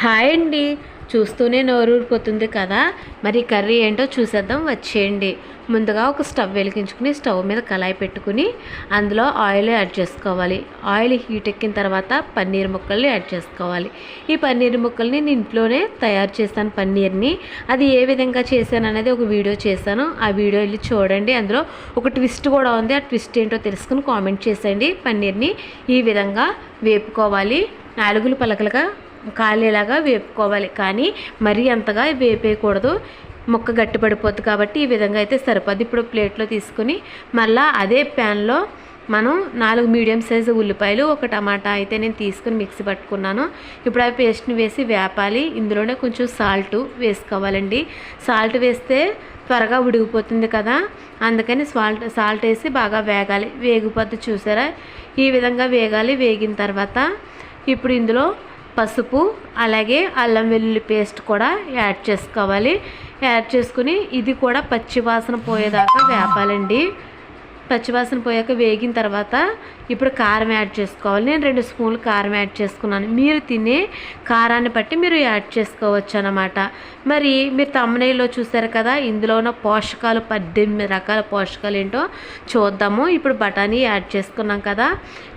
Hi అండి. చూస్తూనే నోరూరిపోతుంది కదా. మరి కర్రీ ఏంటో చూసేద్దాం వచ్చేయండి. ముందుగా ఒక స్టవ్ వెలిగించుకుని స్టవ్ మీద కళాయి పెట్టుకుని అందులో ఆయిల్ యాడ్ చేసుకోవాలి. ఆయిల్ హీట్ ఎక్కిన తర్వాత పన్నీర్ ముక్కల్ని యాడ్ చేసుకోవాలి. ఈ పన్నీర్ ముక్కల్ని నేను ఇంట్లోనే తయారు చేస్తాను. పన్నీర్ని అది ఏ విధంగా చేశాను అనేది ఒక వీడియో చేశాను. ఆ వీడియో వెళ్ళి చూడండి. అందులో ఒక ట్విస్ట్ కూడా ఉంది. ఆ ట్విస్ట్ ఏంటో తెలుసుకుని కామెంట్ చేసేయండి. పన్నీర్ని ఈ విధంగా వేపుకోవాలి. నాలుగులు పలకలుగా కాలేలాగా వేపుకోవాలి. కానీ మరీ అంతగా వేపేయకూడదు, ముక్క గట్టిపడిపోద్ది. కాబట్టి ఈ విధంగా అయితే సరిపోద్ది. ఇప్పుడు ప్లేట్లో తీసుకుని మళ్ళీ అదే ప్యాన్లో మనం 4 మీడియం సైజు ఉల్లిపాయలు, ఒక టమాటా అయితే నేను తీసుకుని మిక్సీ పట్టుకున్నాను. ఇప్పుడు ఆ పేస్ట్ని వేసి వేపాలి. ఇందులోనే కొంచెం సాల్ట్ వేసుకోవాలండి. సాల్ట్ వేస్తే త్వరగా ఉడికిపోతుంది కదా, అందుకని సాల్ట్ వేసి బాగా వేగాలి. వేగిపోద్ది చూసారా, ఈ విధంగా వేగాలి. వేగిన తర్వాత ఇప్పుడు ఇందులో పసుపు అలాగే అల్లం వెల్లుల్లి పేస్ట్ కూడా యాడ్ చేసుకోవాలి. యాడ్ చేసుకుని ఇది కూడా పచ్చివాసన పోయేదాకా వేపాలండి. పచ్చివాసన పోయాక వేగిన తర్వాత ఇప్పుడు కారం యాడ్ చేసుకోవాలి. నేను 2 స్పూన్లు కారం యాడ్ చేసుకున్నాను. మీరు తినే కారాన్ని బట్టి మీరు యాడ్ చేసుకోవచ్చు అన్నమాట. మరి మీరు తమ్మునేలో చూసారు కదా, ఇందులో ఉన్న పోషకాలు 18 రకాల పోషకాలు ఏంటో చూద్దాము. ఇప్పుడు బఠానీ యాడ్ చేసుకున్నాం కదా,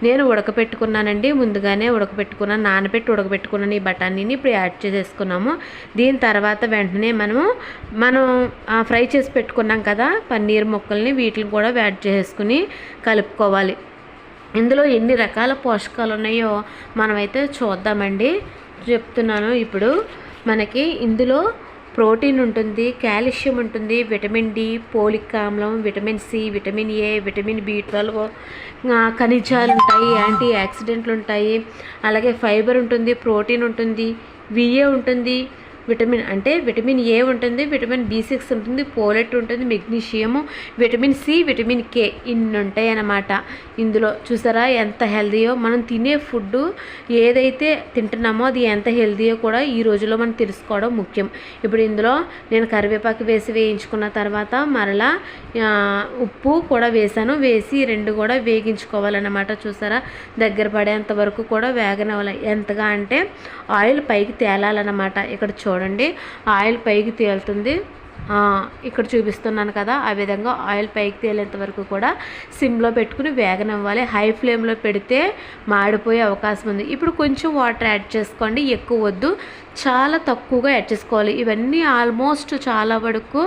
నేను ఉడకపెట్టుకున్నానండి. ముందుగానే ఉడకపెట్టుకున్నాను, నానబెట్టి ఉడకపెట్టుకున్నాను ఈ బఠానీని. ఇప్పుడు యాడ్ చేసుకున్నాము. దీని తర్వాత వెంటనే మనం ఫ్రై చేసి పెట్టుకున్నాం కదా పన్నీర్ ముక్కల్ని, వీటిని కూడా యాడ్ చేసుకుని కలుపుకోవాలి. ఇందులో ఎన్ని రకాల పోషకాలు ఉన్నాయో మనమైతే చూద్దామండి. చెప్తున్నాను. ఇప్పుడు మనకి ఇందులో ప్రోటీన్ ఉంటుంది, కాల్షియం ఉంటుంది, విటమిన్ డి, పోలిక్ ఆమ్లం, vitamin C, vitamin A, vitamin బి12, ఖనిజాలు ఉంటాయి, యాంటీ ఆక్సిడెంట్లు ఉంటాయి, అలాగే ఫైబర్ ఉంటుంది, ప్రోటీన్ ఉంటుంది, విఏ ఉంటుంది, విటమిన్ ఏ ఉంటుంది, విటమిన్ బి6 ఉంటుంది, పోలెట్ ఉంటుంది, magnesium, vitamin C, vitamin K, ఇన్ని ఉంటాయి అన్నమాట. ఇందులో చూసారా ఎంత హెల్దీయో. మనం తినే ఫుడ్ ఏదైతే తింటున్నామో అది ఎంత హెల్దీయో కూడా ఈ రోజుల్లో మనం తెలుసుకోవడం ముఖ్యం. ఇప్పుడు ఇందులో నేను కరివేపాకు వేసి వేయించుకున్న తర్వాత మరలా ఉప్పు కూడా వేసాను. వేసి 2 కూడా వేగించుకోవాలన్నమాట. చూసారా దగ్గర పడేంత వరకు కూడా వేగనివ్వాలి. ఎంతగా అంటే ఆయిల్ పైకి తేలాలన్నమాట. ఇక్కడ చూడండి ఆయిల్ పైకి తేలుతుంది. ఇక్కడ చూపిస్తున్నాను కదా, ఆ విధంగా ఆయిల్ పైకి తేలేంత వరకు కూడా సిమ్లో పెట్టుకుని వేగనివ్వాలి. హై ఫ్లేమ్లో పెడితే మాడిపోయే అవకాశం ఉంది. ఇప్పుడు కొంచెం వాటర్ యాడ్ చేసుకోండి, ఎక్కువ వద్దు, చాలా తక్కువగా యాడ్ చేసుకోవాలి. ఇవన్నీ ఆల్మోస్ట్ చాలా వరకు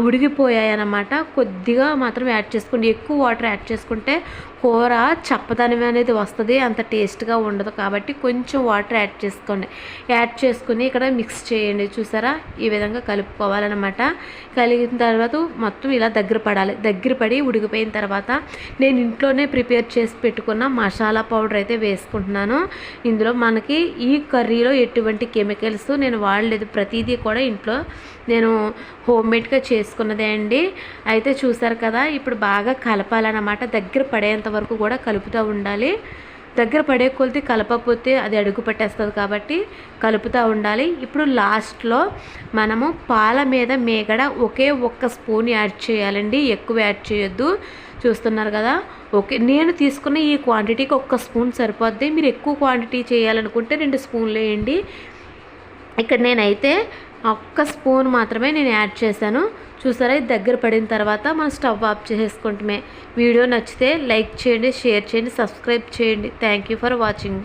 ఉడికిపోయాయి అన్నమాట. కొద్దిగా మాత్రం యాడ్ చేసుకోండి. ఎక్కువ వాటర్ యాడ్ చేసుకుంటే కూర చప్పదనం అనేది వస్తుంది, అంత టేస్ట్గా ఉండదు. కాబట్టి కొంచెం వాటర్ యాడ్ చేసుకోండి. యాడ్ చేసుకుని ఇక్కడ మిక్స్ చేయండి. చూసారా ఈ విధంగా కలుపుకోవాలన్నమాట. కలిగిన తర్వాత మొత్తం ఇలా దగ్గర పడాలి. దగ్గర పడి ఉడికిపోయిన తర్వాత నేను ఇంట్లోనే ప్రిపేర్ చేసి పెట్టుకున్న మసాలా పౌడర్ అయితే వేసుకుంటున్నాను. ఇందులో మనకి ఈ కర్రీలో ఎటువంటి కెమికల్స్ నేను వాడలేదు. ప్రతిదీ కూడా ఇంట్లో నేను హోమ్మేడ్గా చేసుకున్నదే అండి. అయితే చూసారు కదా, ఇప్పుడు బాగా కలపాలన్నమాట. దగ్గర పడేంత వరకు కూడా కలుపుతూ ఉండాలి. దగ్గర పడే కొలిది కలపకపోతే అది అడుగు పట్టేస్తుంది, కాబట్టి కలుపుతూ ఉండాలి. ఇప్పుడు లాస్ట్లో మనము పాల మీద మేగడ ఒకే 1 స్పూన్ యాడ్ చేయాలండి, ఎక్కువ యాడ్ చేయొద్దు. చూస్తున్నారు కదా, ఓకే. నేను తీసుకున్న ఈ క్వాంటిటీకి 1 స్పూన్ సరిపోద్ది. మీరు ఎక్కువ క్వాంటిటీ చేయాలనుకుంటే 2 స్పూన్లు వేయండి. ఇక్కడ నేనైతే 1 స్పూన్ మాత్రమే నేను యాడ్ చేశాను. చూసారా దగ్గర పడిన తర్వాత మనం స్టవ్ ఆఫ్ చేసుకుంటామే. వీడియో నచ్చితే లైక్ చేయండి, షేర్ చేయండి, సబ్స్క్రైబ్ చేయండి. Thank you for watching.